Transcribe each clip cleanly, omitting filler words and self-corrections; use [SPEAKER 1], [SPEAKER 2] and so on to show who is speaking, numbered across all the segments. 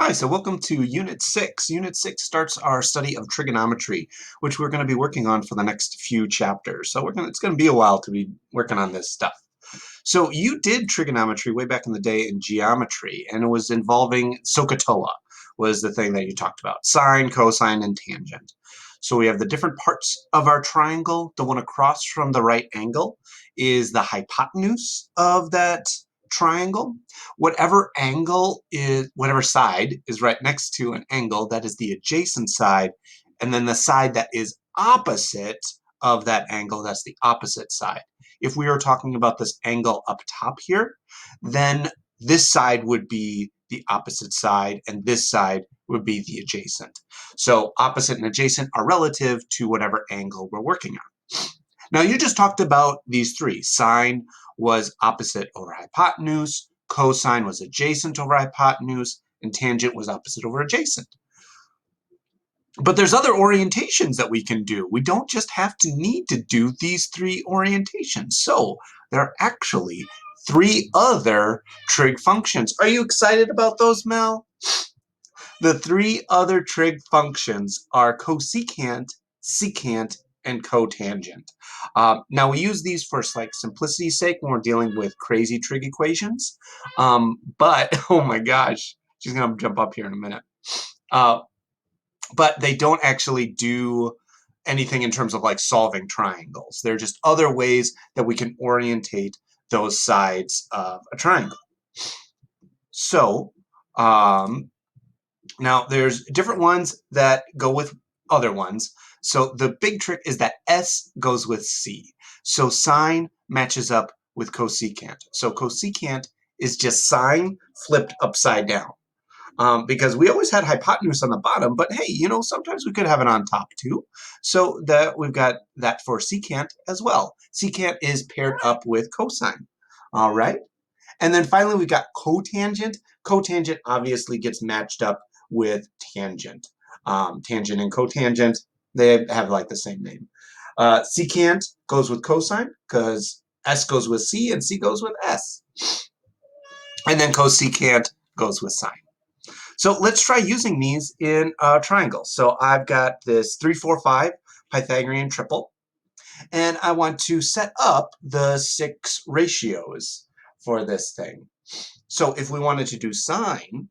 [SPEAKER 1] Hi, so welcome to Unit 6. Unit 6 starts our study of trigonometry, which we're going to be working on for the next few chapters. So it's going to be a while to be working on this stuff. So you did trigonometry way back in the day in geometry, and it was involving SOHCAHTOA was the thing that you talked about, sine, cosine, and tangent. So we have the different parts of our triangle. The one across from the right angle is the hypotenuse of that triangle. Whatever side is right next to an angle, that is the adjacent side, and then the side that is opposite of that angle, that's the opposite side. If we are talking about this angle up top here, then this side would be the opposite side, and this side would be the adjacent. So opposite and adjacent are relative to whatever angle we're working on. Now you just talked about these three. Sine was opposite over hypotenuse, cosine was adjacent over hypotenuse, and tangent was opposite over adjacent. But there's other orientations that we can do. We don't just need to do these three orientations. So there are actually three other trig functions. Are you excited about those, Mel? The three other trig functions are cosecant, secant, and cotangent. Now we use these for simplicity's sake when we're dealing with crazy trig equations. But oh my gosh, she's gonna jump up here in a minute. But they don't actually do anything in terms of solving triangles. They're just other ways that we can orientate those sides of a triangle. So now there's different ones that go with other ones. So the big trick is that S goes with C. So sine matches up with cosecant. So cosecant is just sine flipped upside down. Because we always had hypotenuse on the bottom, but hey, sometimes we could have it on top too. So that we've got that for secant as well. Secant is paired up with cosine. All right. And then finally, we've got cotangent. Cotangent obviously gets matched up with tangent. Tangent and cotangent, they have the same name. Secant goes with cosine because S goes with C and C goes with S. And then cosecant goes with sine. So let's try using these in a triangle. So I've got this 3, 4, 5 Pythagorean triple, and I want to set up the 6 ratios for this thing. So if we wanted to do sine,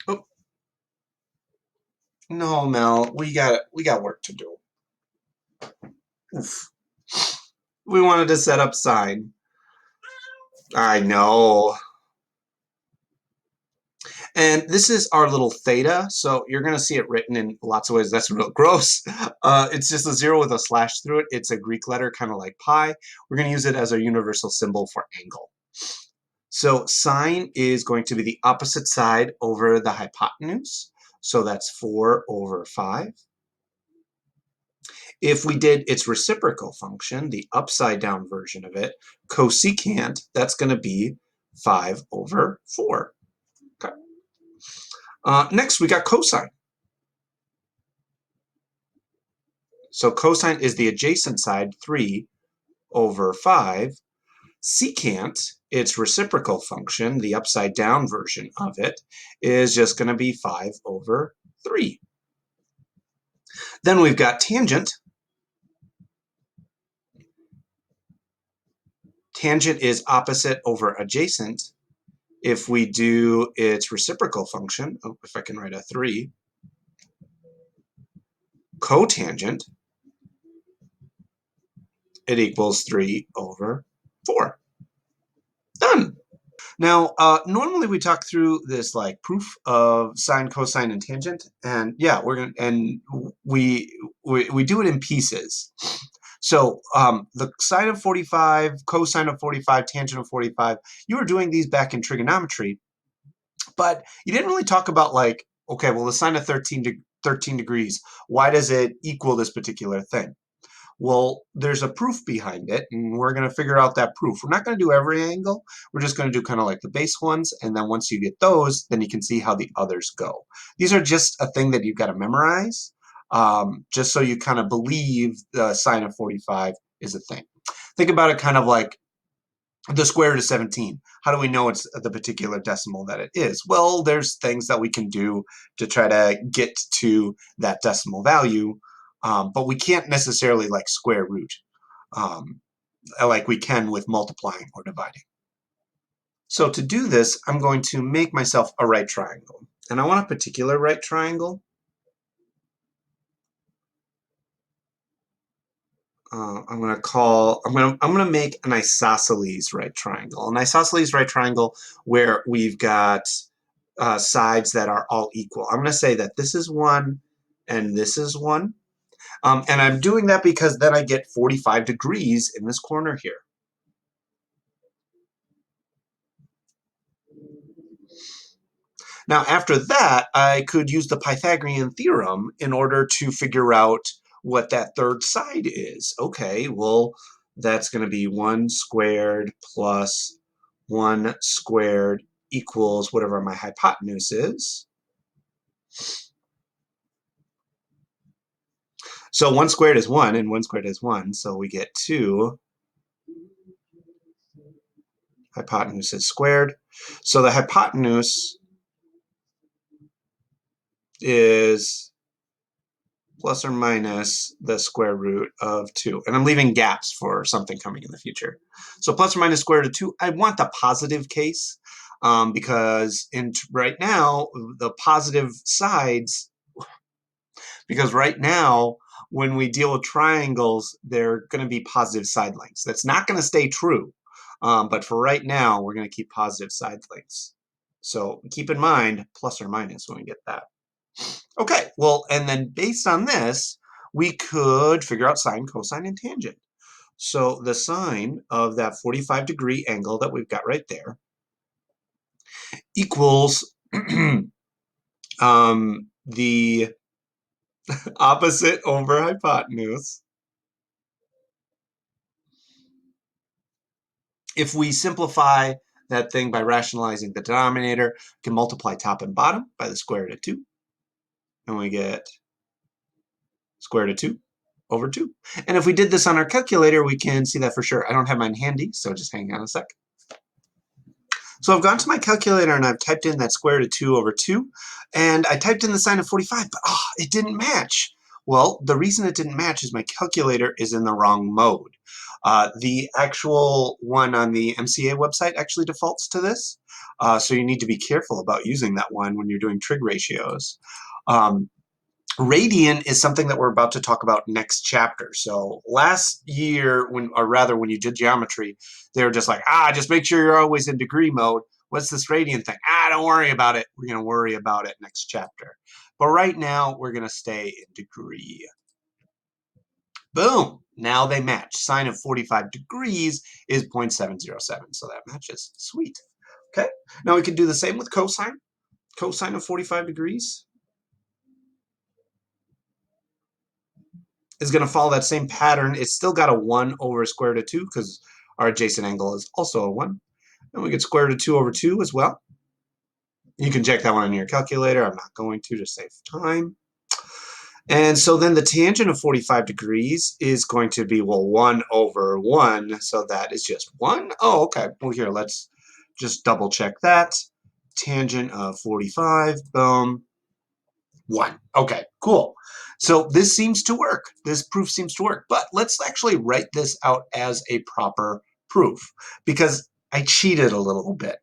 [SPEAKER 1] oh, no, Mel, we got work to do. Oof. We wanted to set up sine. I know. And this is our little theta, so you're going to see it written in lots of ways. That's real gross. It's just a 0 with a slash through it. It's a Greek letter, kind of like pi. We're going to use it as our universal symbol for angle. So sine is going to be the opposite side over the hypotenuse. So that's 4 over 5. If we did its reciprocal function, the upside down version of it, cosecant, that's going to be 5 over 4. Okay. Next, we got cosine. So cosine is the adjacent side, 3 over 5. Secant, its reciprocal function, the upside down version of it, is just going to be 5 over 3. Then we've got tangent. Tangent is opposite over adjacent. If we do its reciprocal function, if I can write a 3, cotangent, it equals 3 over 4. Done. Now, normally we talk through this proof of sine, cosine, and tangent, and yeah, we do it in pieces. So the sine of 45, cosine of 45, tangent of 45, you were doing these back in trigonometry, but you didn't really talk about okay, well, the sine of 13 degrees, why does it equal this particular thing? Well, there's a proof behind it, and we're going to figure out that proof. We're not going to do every angle. We're just going to do kind of the base ones, and then once you get those, then you can see how the others go. These are just a thing that you've got to memorize, just so you kind of believe the sine of 45 is a thing. Think about it kind of like the square root of 17. How do we know it's the particular decimal that it is? Well, there's things that we can do to try to get to that decimal value, but we can't necessarily like square root like we can with multiplying or dividing. So to do this, I'm going to make myself a right triangle. And I want a particular right triangle. I'm gonna make an isosceles right triangle. An isosceles right triangle where we've got sides that are all equal. I'm gonna say that this is 1 and this is 1. And I'm doing that because then I get 45 degrees in this corner here. Now, after that, I could use the Pythagorean theorem in order to figure out what that third side is. Okay, well, that's going to be 1 squared plus 1 squared equals whatever my hypotenuse is. So 1 squared is 1, and 1 squared is 1, so we get 2 hypotenuses squared. So the hypotenuse is plus or minus the square root of 2. And I'm leaving gaps for something coming in the future. So plus or minus square root of 2, I want the positive case because right now, the positive sides, because right now, when we deal with triangles, they're going to be positive side lengths. That's not going to stay true. But for right now, we're going to keep positive side lengths. So keep in mind plus or minus when we get that. Okay, well, and then based on this, we could figure out sine, cosine, and tangent. So the sine of that 45-degree angle that we've got right there equals the opposite over hypotenuse. If we simplify that thing by rationalizing the denominator, we can multiply top and bottom by the square root of 2. And we get square root of 2 over 2. And if we did this on our calculator, we can see that for sure. I don't have mine handy, so just hang on a sec. So I've gone to my calculator and I've typed in that square root of 2 over 2, and I typed in the sine of 45, but it didn't match. Well, the reason it didn't match is my calculator is in the wrong mode. The actual one on the MCA website actually defaults to this, so you need to be careful about using that one when you're doing trig ratios. Radian is something that we're about to talk about next chapter. So last year, when you did geometry, they were just like, just make sure you're always in degree mode. What's this radian thing? Don't worry about it. We're going to worry about it next chapter. But right now, we're going to stay in degree. Boom! Now they match. Sine of 45 degrees is 0.707, so that matches. Sweet. Okay, now we can do the same with cosine. Cosine of 45 degrees is going to follow that same pattern. It's still got a 1 over square root of 2 because our adjacent angle is also a 1. And we get square root of 2 over 2 as well. You can check that one on your calculator. I'm not going to save time. And so then the tangent of 45 degrees is going to be, 1 over 1. So that is just 1. Oh, okay. Well, here, let's just double check that. Tangent of 45, boom. 1. Okay, cool. So this seems to work. This proof seems to work. But let's actually write this out as a proper proof because I cheated a little bit.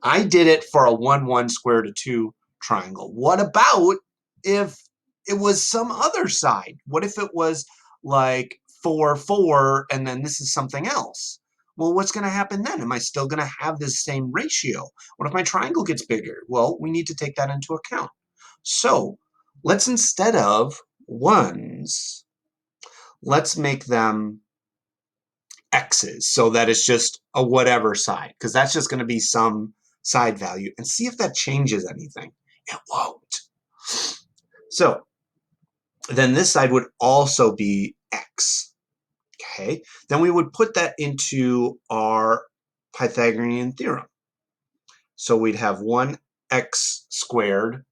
[SPEAKER 1] I did it for a 1, 1 square root of 2 triangle. What about if it was some other side? What if it was like 4, 4, and then this is something else? Well, what's going to happen then? Am I still going to have this same ratio? What if my triangle gets bigger? Well, we need to take that into account. So let's, instead of 1s, let's make them x's so that it's just a whatever side, because that's just going to be some side value, and see if that changes anything. It won't. So then this side would also be x. Okay, then we would put that into our Pythagorean theorem. So we'd have 1x squared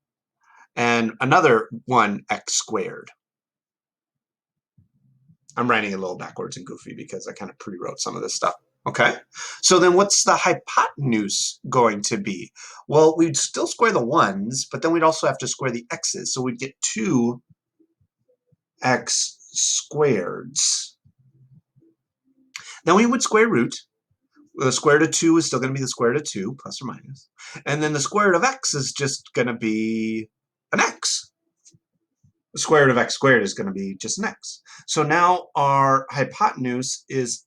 [SPEAKER 1] and another 1x squared. I'm writing it a little backwards and goofy because I kind of pre-wrote some of this stuff. Okay, so then what's the hypotenuse going to be? Well, we'd still square the ones, but then we'd also have to square the x's. So we'd get 2x squareds. Then we would square root. The square root of 2 is still going to be the square root of 2, plus or minus. And then the square root of x is just going to be an x. The square root of x squared is going to be just an x. So now our hypotenuse is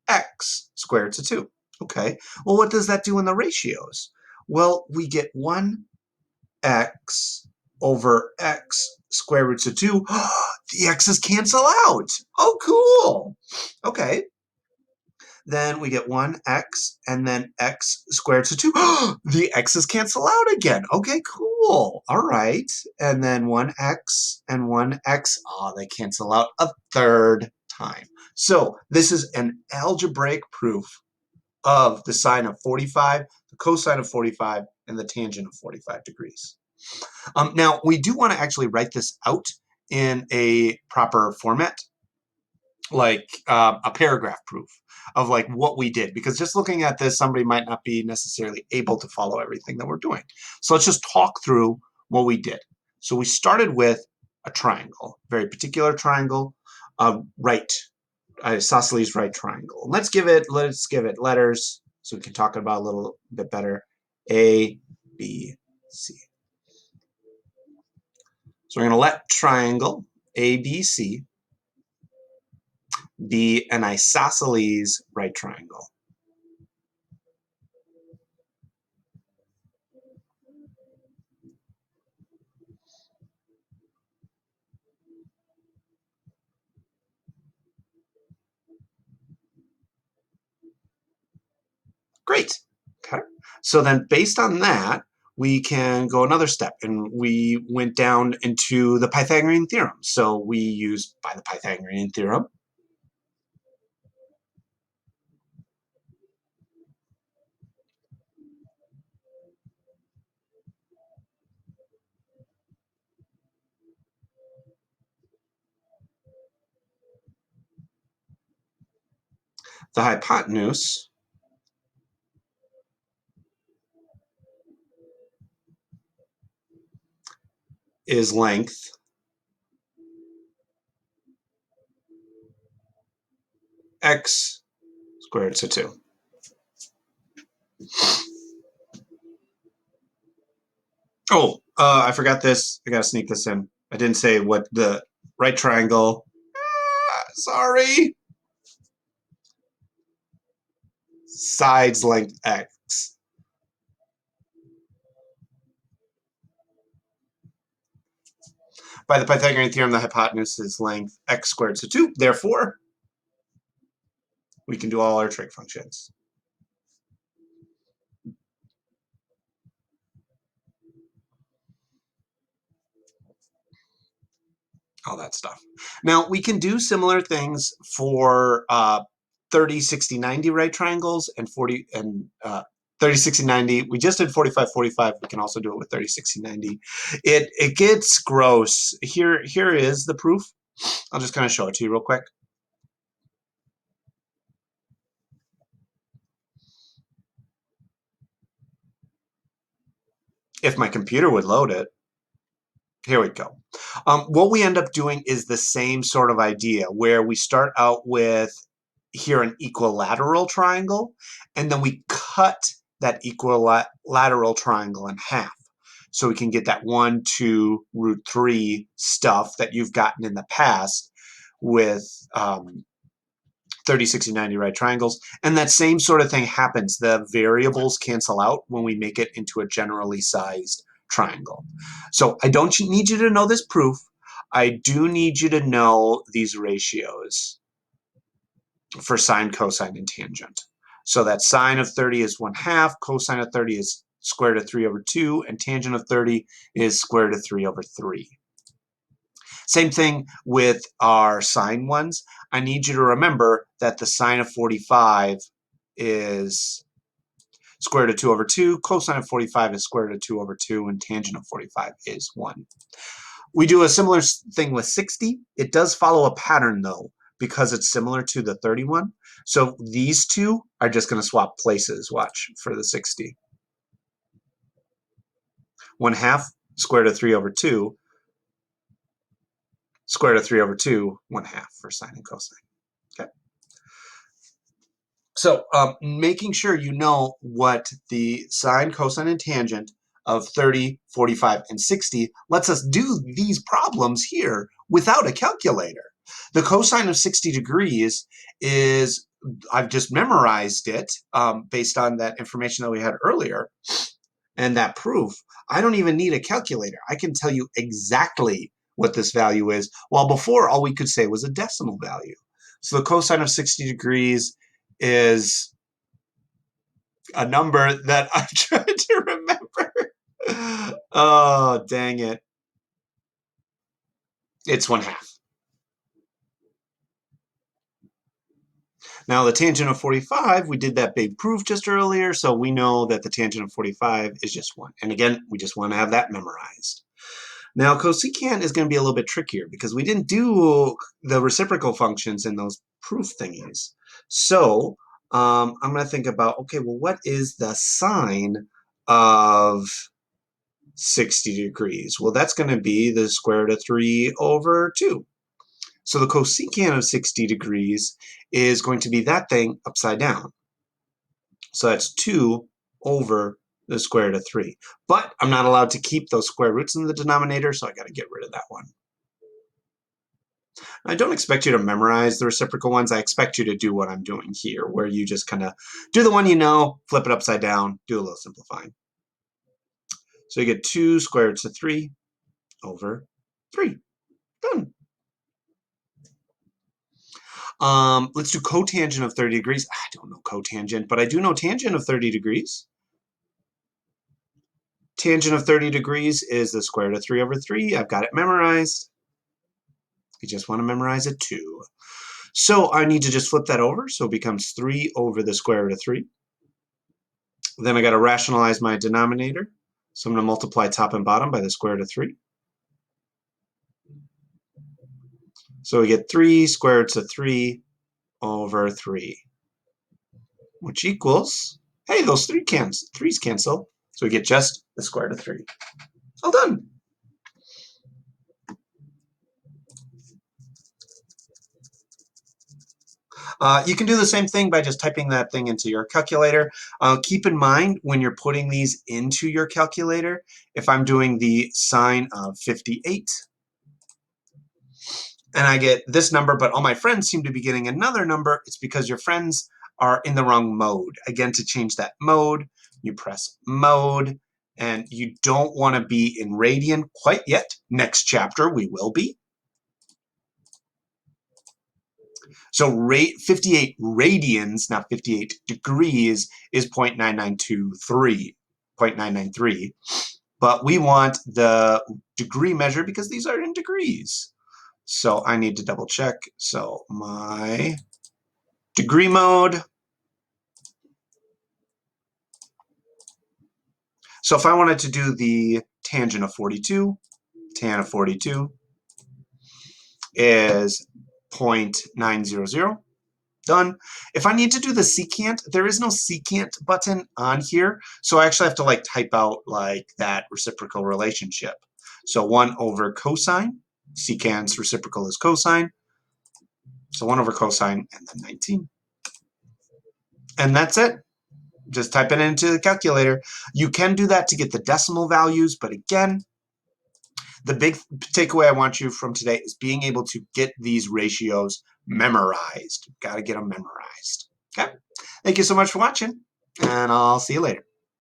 [SPEAKER 1] x squared to 2. Okay, well, what does that do in the ratios? Well, we get 1x over x square roots of 2. The x's cancel out. Oh, cool. Okay, then we get 1x and then x squared to 2. The x's cancel out again. Okay, cool. All right. And then 1x and 1x. Oh, they cancel out a third time. So this is an algebraic proof of the sine of 45, the cosine of 45, and the tangent of 45 degrees. Now, we do want to actually write this out in a proper format, like a paragraph proof of like what we did, because just looking at this, somebody might not be necessarily able to follow everything that we're doing. So let's just talk through what we did. So we started with a triangle, very particular triangle, right, isosceles right triangle. Let's give it letters so we can talk about it a little bit better. A, B, C. So we're going to let triangle ABC be an isosceles right triangle. Great. Okay. So then based on that, we can go another step, and we went down into the Pythagorean theorem. So we used by the Pythagorean theorem. The hypotenuse is length x squared to 2. Oh, I forgot this. I got to sneak this in. I didn't say what the right triangle. Sorry. Sides length x. By the Pythagorean theorem, the hypotenuse is length x squared to 2. Therefore, we can do all our trig functions. All that stuff. Now, we can do similar things for 30, 60, 90 right triangles and 40 and 30, 60, 90. We just did 45, 45. We can also do it with 30, 60, 90. It gets gross. Here is the proof. I'll just kind of show it to you real quick. If my computer would load it. Here we go. What we end up doing is the same sort of idea where we start out with here an equilateral triangle, and then we cut that equilateral triangle in half. So we can get that 1, 2, root 3 stuff that you've gotten in the past with 30, 60, 90 right triangles. And that same sort of thing happens. The variables cancel out when we make it into a generally sized triangle. So I don't need you to know this proof. I do need you to know these ratios for sine, cosine, and tangent. So that sine of 30 is 1/2, cosine of 30 is square root of 3 over 2, and tangent of 30 is square root of 3 over 3. Same thing with our sine ones. I need you to remember that the sine of 45 is square root of 2 over 2, cosine of 45 is square root of 2 over 2, and tangent of 45 is 1. We do a similar thing with 60. It does follow a pattern, though, because it's similar to the 31. So these two are just going to swap places. Watch for the 60. 1/2 square root of 3 over 2. Square root of 3 over 2, 1/2 for sine and cosine. Okay. So making sure you know what the sine, cosine, and tangent of 30, 45, and 60 lets us do these problems here without a calculator. The cosine of 60 degrees is, I've just memorized it based on that information that we had earlier and that proof. I don't even need a calculator. I can tell you exactly what this value is, while before all we could say was a decimal value. So the cosine of 60 degrees is a number that I'm trying to remember. Oh, dang it. It's 1/2. Now the tangent of 45, we did that big proof just earlier, so we know that the tangent of 45 is just 1. And again, we just want to have that memorized. Now cosecant is going to be a little bit trickier because we didn't do the reciprocal functions in those proof thingies. So I'm going to think about, okay, well, what is the sine of 60 degrees? Well, that's going to be the square root of 3 over 2. So the cosecant of 60 degrees is going to be that thing upside down. So that's 2 over the square root of 3. But I'm not allowed to keep those square roots in the denominator, so I got to get rid of that one. I don't expect you to memorize the reciprocal ones. I expect you to do what I'm doing here, where you just kind of do the one you know, flip it upside down, do a little simplifying. So you get 2 square roots of 3 over 3. Done. Let's do cotangent of 30 degrees. I don't know cotangent, but I do know tangent of 30 degrees. Tangent of 30 degrees is the square root of 3 over 3. I've got it memorized. I just want to memorize it too. So I need to just flip that over. So it becomes 3 over the square root of 3. Then I got to rationalize my denominator. So I'm going to multiply top and bottom by the square root of 3. So we get 3 square roots of 3 over 3, which equals, hey, those 3's cancel. So we get just the square root of 3. All done. You can do the same thing by just typing that thing into your calculator. Keep in mind when you're putting these into your calculator, if I'm doing the sine of 58, and I get this number, but all my friends seem to be getting another number, it's because your friends are in the wrong mode. Again, to change that mode, you press mode, and you don't want to be in radian quite yet. Next chapter, we will be. So 58 radians, not 58 degrees, is 0.9923, but we want the degree measure because these are in degrees. So I need to double check. So my degree mode. So if I wanted to do the tangent of 42, tan of 42 is 0.900. Done. If I need to do the secant, there is no secant button on here. So I actually have to like type out like that reciprocal relationship. So 1 over cosine, secant's reciprocal is cosine. So 1 over cosine and then 19. And that's it. Just type it into the calculator. You can do that to get the decimal values, but again, the big takeaway I want you from today is being able to get these ratios memorized. Got to get them memorized. Okay. Thank you so much for watching, and I'll see you later.